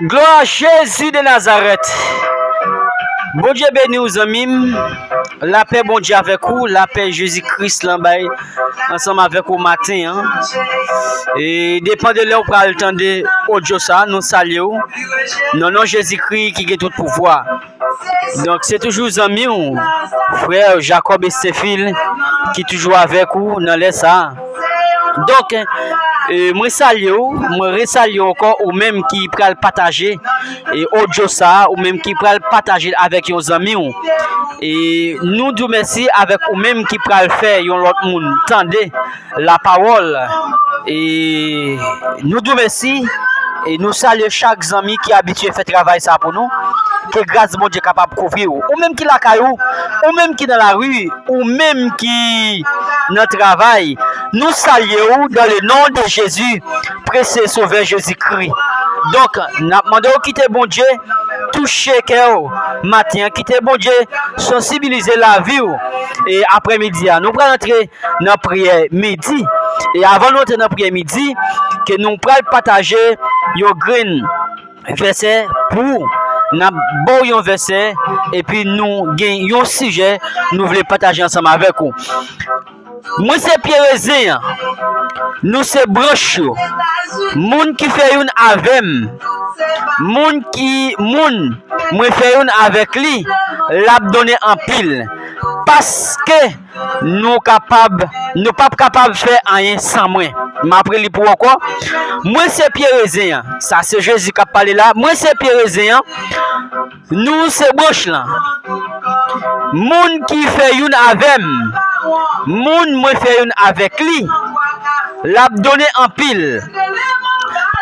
Gloire à Jésus de Nazareth. Bon Dieu béni aux amis. La paix bon Dieu avec vous. La paix Jésus-Christ l'enbaye ensemble avec vous matin. Hein. Et dépend de l'heure pour le temps de audio ça, nous saluons. Non, non, Jésus-Christ qui a tout pouvoir. Donc c'est toujours amis, frère Jacob et Stéphile qui toujours avec vous dans les ça. Donc, moi salue, moi resalue encore ou même qui pral partager et audio ça ou même qui pral partager avec vos amis et nous nous merci avec ou même qui pral faire yon l'autre monde tendez la parole et nous nous merci et nous saluons chaque ami qui est habitué à faire travail ça pour nous. Que grâce mon Dieu capable de couvrir ou même qui la caillou ou même qui dans la rue ou même qui dans le travail, nous saluons dans le nom de Jésus, précieux sauveur Jésus-Christ. Donc, nous demandons quitter bon Dieu, toucher cœur matin, quitter bon Dieu, sensibiliser la vie et après-midi, nous prenons entrer dans la prière midi et avant d'entrer dans la prière midi, que nous prenons partager your green verset pour nous avons un verset et puis nous avons un sujet nous voulons partager ensemble avec vous. Moi c'est Pierre Raisin. Nous c'est branche. Moun qui fait une avec moun moi fait une avec lui, l'a donné en pile parce que nous pas capable faire rien sans moi. M'après li pour quoi? Moi c'est Pierre Raisin. Ça c'est Jésus qui a parlé là. Moi c'est Pierre Raisin. Nous c'est branche là. Moun qui fait une avec moun moi fait une avec lui. L'a donné en pile.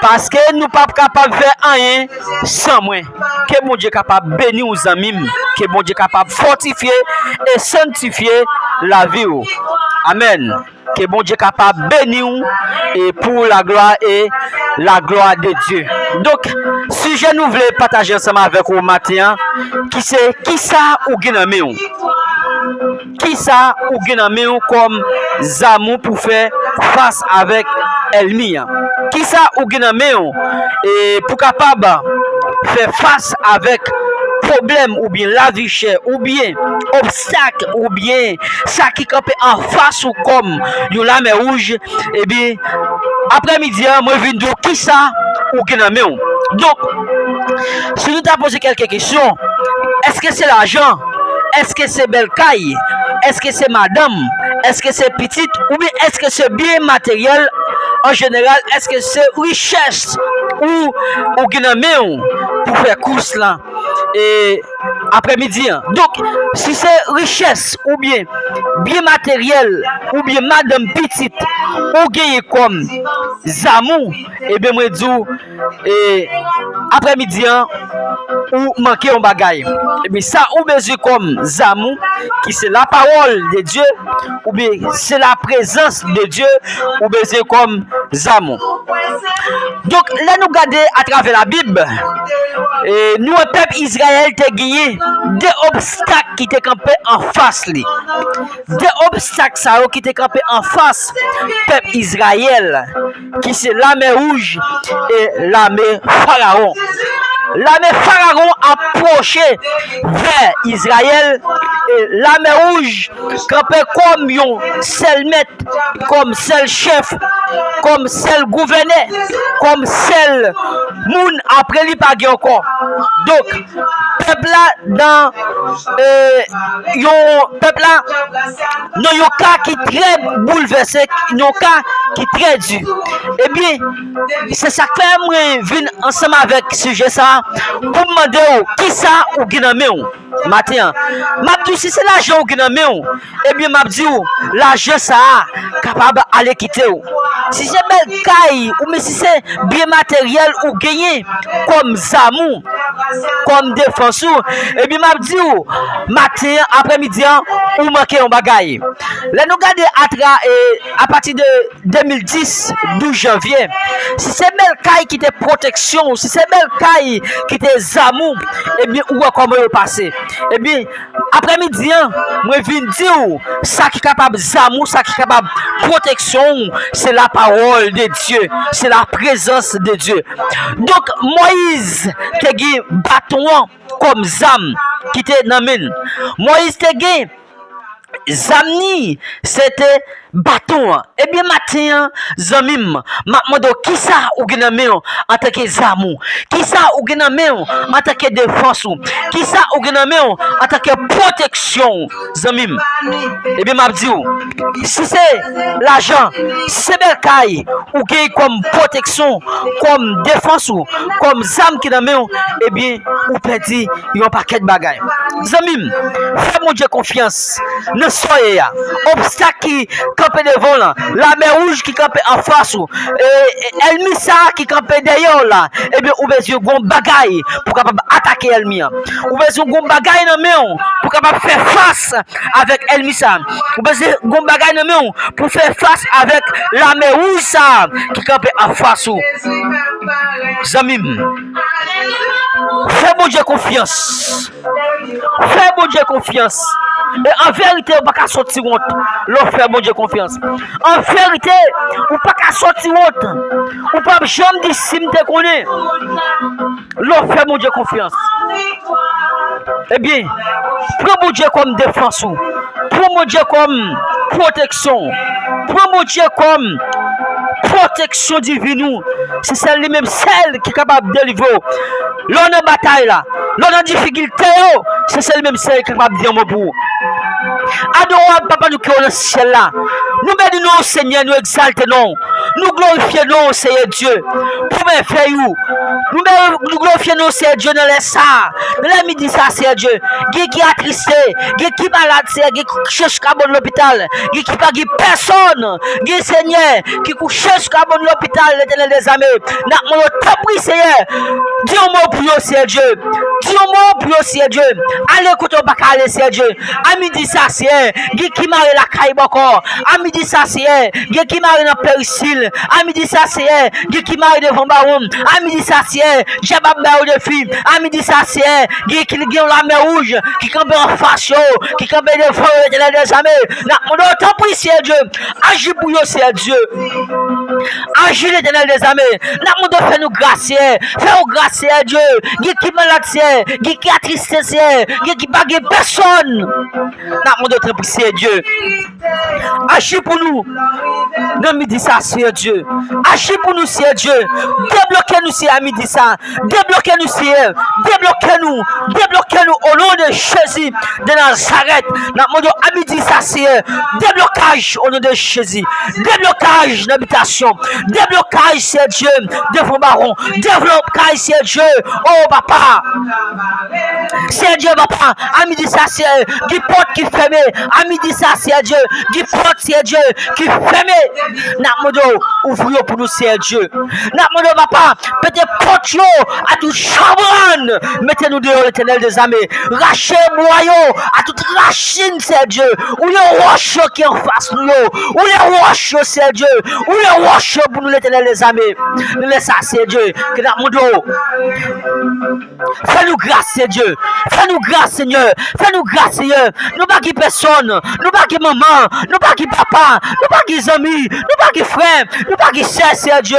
Parce que nous pas capable de faire rien sans moi. Que mon Dieu capable de bénir aux amis, que mon Dieu capable de fortifier et sanctifier la vie. Amen. Que mon Dieu capable de bénir et pour la gloire de Dieu. Donc, sujet nous voulons partager ensemble avec vous matin, qui c'est qui ça ou guinamé qui ça ou guinamé comme zamou pour faire face avec Elmi. Qui ça ou guinamé et pour capable faire face avec problème ou bien la vie chère ou bien obstacle ou bien ça qui campe en face ou comme une lame rouge et bien après-midi moi viens de qui ça ou guinamé. Donc si nous t'avons posé quelques questions, est-ce que c'est l'argent? Est-ce que c'est belle caille? Est-ce que c'est madame? Est-ce que c'est petite? Ou bien est-ce que c'est bien matériel en général? Est-ce que c'est richesse ou guinamé pour faire course là et après-midi? Donc si c'est richesse ou bien matériel ou bien madame petite ou gagné comme zamou et bien moi dis et après-midi ou manquer un bagage. Et bien ça ou besoin comme zamou qui c'est la parole de Dieu ou bien c'est la présence de Dieu ou besoin comme zamou. Donc là nous regarder à travers la Bible et nous le peuple Israël te gagné des obstacles qui étaient campés en face lui. Des obstacles ça qui étaient campés en face peuple Israël qui c'est l'armée rouge et l'armée pharaon. L'armée pharaon approchait vers Israël et l'armée rouge campait comme un seul maître, comme seul chef, comme seul gouverneur, comme seul moun après lui pas encore. Donc peuple là dans peuple là non yon cas qui très bouleversé, yon cas qui très dur. Eh bien c'est ça que moi viens ensemble avec sujet ça pour demander qui ça ou guinamé matin. M'a dit si c'est l'argent ou guinamé eh bien m'a dit l'argent ça capable aller quitter. Si c'est belle caille ou mais si c'est bien matériel ou gagné comme zamou comme défenseur et bien m'a dit matin après-midi ou manquer un bagaille. Là nous regarder à partir de 2010 12 janvier si c'est belle caille qui était protection, si c'est belle caille qui était zamou et bien où comment passer. Et bien après-midi, moi viens dire ça qui est capable d'amour, ça qui est capable de protection, c'est la parole de Dieu, c'est la présence de Dieu. Donc Moïse te gagné bâton comme zam qui te n'amène. Moïse te gagné Zamni, c'était bâton. Eh bien, matin, Zamim, m'a qui ça ou gename en tant que zamou? Qui ça ou gename en tant que défense? Qui ça ou gename en tant que protection? Zamim. Eh bien, m'a dit, si c'est l'argent, si c'est bel caille, ou comme protection, comme défense, comme zam qui n'a eh bien, ou perdit, il y a un paquet de bagailles. Zamim, fais mon Dieu confiance. Ne soyez obstacle qui campait devant là, la mer rouge qui campait en face, et Elmisa qui campait derrière là, et bien, ou besoin de bagaille pour capable attaquer Elmia. Ou besoin de bagaille dans main pour capable faire face avec Elmisa. Ou besoin de bagaille dans main pour faire face avec la mer rouge ça qui campait en face. Zamim, fais mon Dieu confiance. Fais mon Dieu confiance. Et en vérité, on ne peut pas sortir honte. L'on fait mon Dieu confiance. En vérité, on ne peut pas sortir honte. On ne peut pas jamais dire si je te connais. L'on fait mon Dieu confiance. Eh bien, prends mon Dieu comme défense. Prends mon Dieu comme protection. Prends mon Dieu comme protection divine. C'est celle-même, celle qui est capable de délivrer. L'on est bataille là. L'on a difficulté. C'est celle-même, celle qui est capable de dire mon pour. Adorable papa nous qui est dans le ciel là. Nous bénissons Seigneur, nous exaltons. Nous glorifions Seigneur Dieu. Pour me faire où? Nous glorifions Seigneur Dieu dans les ça. Dans les midi ça Seigneur Dieu. Qui est attristé, qui malade, qui cherche à bon l'hôpital, qui pas personne, qui Seigneur, qui cherche à bon l'hôpital, l'Éternel des armées. N'a mon temps pris Seigneur. Dis un mot pour vous Seigneur Dieu. Dis un mot pour vous Seigneur Dieu. Allez écoutez pas aller Seigneur Dieu. À midi ça c'est qui marre la caille encore. À midi ça c'est qui marre dans Péricile. À midi ça c'est qui marre devant Baron. À midi ça c'est Jabab de filles. À midi ça c'est qui la mer rouge qui campe en face qui campe devant l'Éternel des armées. On t'en prie Seigneur Dieu. Agis pour nous Seigneur Dieu. Agis l'Éternel des armées. On doit faire nous grâce. Fais-nous grâce Seigneur Dieu. Qui malade c'est qui attristé c'est qui pas personne. On doit te prier Seigneur Dieu. Agis pour nous. Dans midi ça Seigneur Dieu. Agis pour nous Seigneur Dieu. Débloquez-nous Seigneur à midi ça. Débloquez-nous Seigneur. Débloquez-nous. Débloquez-nous au nom de Jésus de Nazareth. À midi ça Seigneur. Déblocage au nom de Jésus. Déblocage d'habitation. Déblocage Seigneur Dieu devant Baron. Déblocage Seigneur Dieu. Oh papa. Seigneur Dieu papa. À midi ça Seigneur. Qui porte qui ferme. À midi ça Seigneur Dieu. Qui porte Seigneur Dieu. Qui ferme. Ouvrez pour nous Seigneur Dieu. Papa. Peut-être porte à tout chambran. Mettez-nous dehors l'Éternel des armées. Rachez boyau à toute racine Seigneur Dieu. Ou les roches qui en face nous. Ou les roches Seigneur Dieu. Ou les roches pour nous l'Éternel des armées. Nous laissons Seigneur Dieu. Que nous fais-nous grâce Seigneur Dieu. Fais-nous grâce Seigneur. Fais-nous grâce Seigneur. Nous pas qui personne. Nous pas qui maman. Nous pas qui papa. Nous pas qui amis. Nous pas qui frère. Nous pas qui sœur Seigneur Dieu.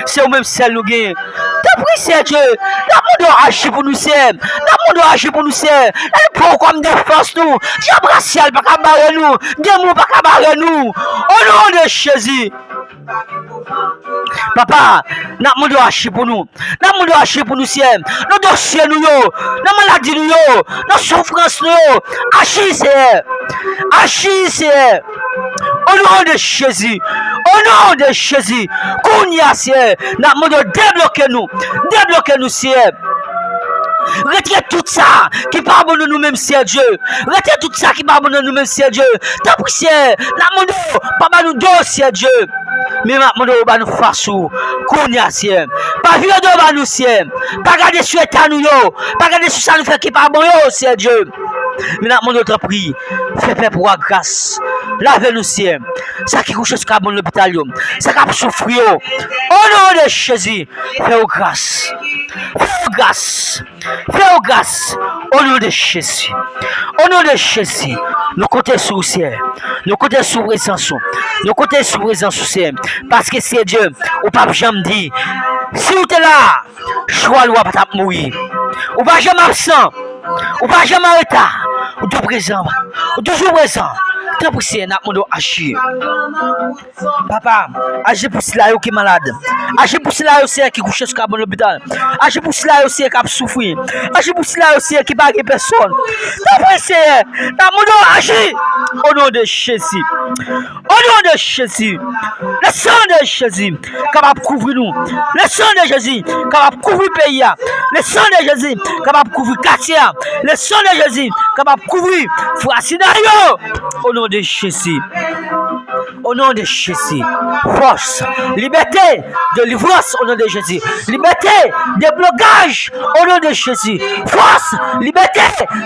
C'est au même celle nous gagne. T'as pris Seigneur Dieu. La monde agir pour nous Seigneur. La monde agir pour nous Seigneur. Elle prend comme défense nous. Diable racial pas qu'à barrer nous. Diable pas qu'à barrer nous. Au nom de Jésus. Papa, n'a monde agir pour nous. N'a monde agir pour nous Seigneur. Nos dossiers nous yo. Nos maladies nous yo. Nos souffrances nous yo. Agis Seigneur. Agis Seigneur. Au nom de Jésus. Au nom de Jésus. Kounia Seigneur. N'a monde débloquer nous. Débloquer nous Seigneur. Retirez tout ça qui parle de nous-mêmes, Seigneur Dieu. Retirez tout ça qui parle de nous-mêmes, Seigneur Dieu. T'as pris, Seigneur. La monde, pas nous deux, Seigneur Dieu. Mais maintenant, on va nous faire sous. Kounia, Seigneur. Pas vivre devant nous, Seigneur. Pas garder sur l'état nous, pas garder sur ça nous fait qui parle de nous, Seigneur Dieu. Mais maintenant, on te prie. Fais paix pour la grâce. Lave-nous, Seigneur. Ça qui couche sur l'hôpital, ça qui souffre, au nom de Jésus, fais-nous grâce. Fais-nous grâce. Fais-nous grâce. Au nom de Jésus. Au nom de Jésus, nous comptons sur le ciel. Nous comptons sur présence. Nous comptons sur présence, Seigneur. Parce que c'est Dieu, ou pas jamais dit, si vous êtes là, choix loi pas mourir. Ou pas jamais absent. Ou pas jamais en retard. Ou toujours présent. Ou toujours présent. Très poussé, n'a pas agir. Papa, agir pour cela qui est malade. Agir pour cela aussi qui couche sur l'hôpital. Agir pour cela aussi qui a souffert. Agir pour cela aussi qui n'a pas personne. Très poussé, n'a pas agir. Au nom de Jésus. Au nom de Jésus. Le sang de Jésus capable de couvrir nous. Le sang de Jésus capable de couvrir le pays. Le sang de Jésus capable de couvrir le quartier. Le sang de Jésus capable de couvrir Fracinario. Au nom de Jésus. Au nom de Jésus. Force, liberté, délivrance au nom de Jésus. Liberté, déblocage au nom de Jésus. Force, liberté,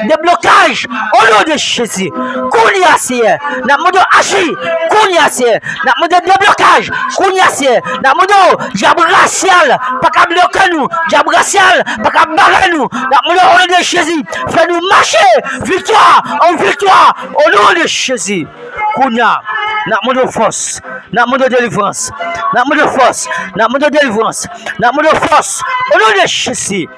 déblocage au nom de Jésus. Kounia Seigneur, na modo agi. Kounia Seigneur, na modo déblocage. Kounia Seigneur, na modo diable racial, pas qu'à bloquer nous. Diable racial, pas qu'à barrer nous. Na modo au nom de Jésus, fais-nous marcher. Victoire en victoire au nom de Jésus. Kounia, na modo force, na modo délivrance, na modo force, na modo délivrance, na modo force au nom de Jésus.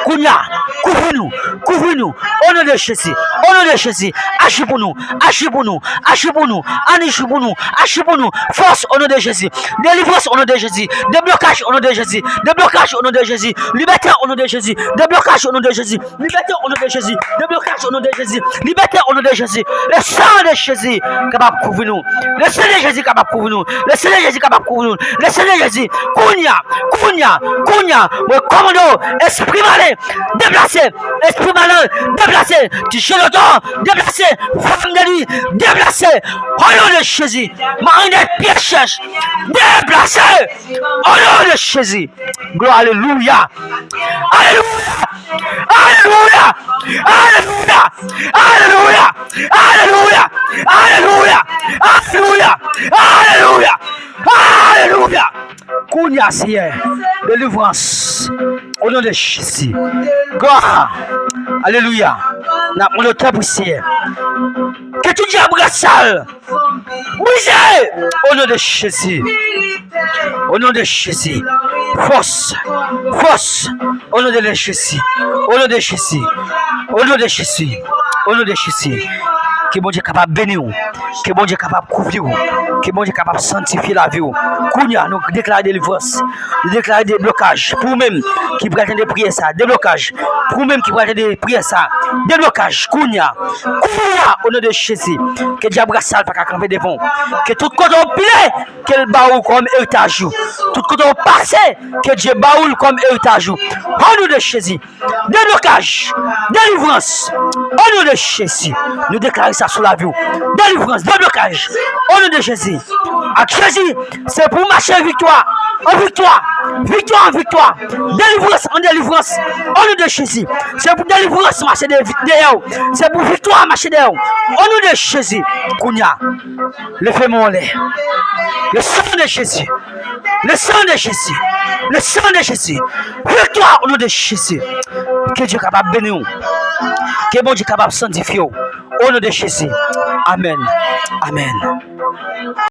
Kounia, couvre-nous, couvre-nous, au nom de Jésus, au nom de Jésus, agis pour nous, agis pour nous, agis pour nous, agis pour nous, agis pour nous, force au nom de Jésus, délivrance au nom de Jésus, déblocage au nom de Jésus, déblocage au nom de Jésus, liberté au nom de Jésus, déblocage au nom de Jésus, liberté au nom de Jésus, déblocage au nom de Jésus, liberté au nom de Jésus, le sang de Jésus capable de couvrir nous, le sang de Jésus capable de couvrir nous, le sang de Jésus capable de couvrir nous, le sang de Jésus, Kounia, Kounia, Kounia, le commando, esprit malin, déplacé, esprit malin, déplacé, tu cherches le temps, déplacé, femme de lui, déplacé, au nom de Jésus, marionnette, pièce cherche, déplacé, au nom de Jésus, gloire, alléluia, alléluia, alléluia, alléluia, alléluia, alléluia, alléluia, alléluia, alléluia, alléluia, Kounia Seigneur, délivrance, au nom de Jésus, gloire, alléluia, n'a mon temps pour Seigneur, que tu diable sale, brisé, au nom de Jésus, au nom de Jésus, force, force, au nom de Jésus, au nom de Jésus, au nom de Jésus, au nom de Jésus. Que bon Dieu capable de bénir, que bon Dieu capable de couvrir, que bon Dieu capable de sanctifier la vie. Kounia, nous déclarons délivrance, nous déclarons des blocages pour nous-mêmes qui prétendent de prier ça, déblocage pour nous-mêmes qui prétendent de prier ça, déblocage. Kounia, Kounia, au nom de Jésus, que diable sale pas camper devant, que tout côté pilé, que le baoul comme héritage, tout côté passé, que Dieu baoul comme héritage. Au nom de Jésus, déblocage, délivrance, au nom de Jésus, nous déclarons ça sur la vie. Délivrance, déblocage. Au nom de Jésus. À Jésus, c'est pour marcher victoire. En victoire. Victoire en victoire. Délivrance en délivrance. Au nom de Jésus. C'est pour délivrance marcher derrière. C'est pour victoire marcher derrière. Au nom de Jésus. Kounia. Le fais mon lait. Le sang de Jésus. Le sang de Jésus. Le sang de Jésus. Victoire au nom de Jésus. Que Dieu est capable de bénir. Que bon Dieu est capable de sanctifier. Au nom de Jésus. Amen. Amen.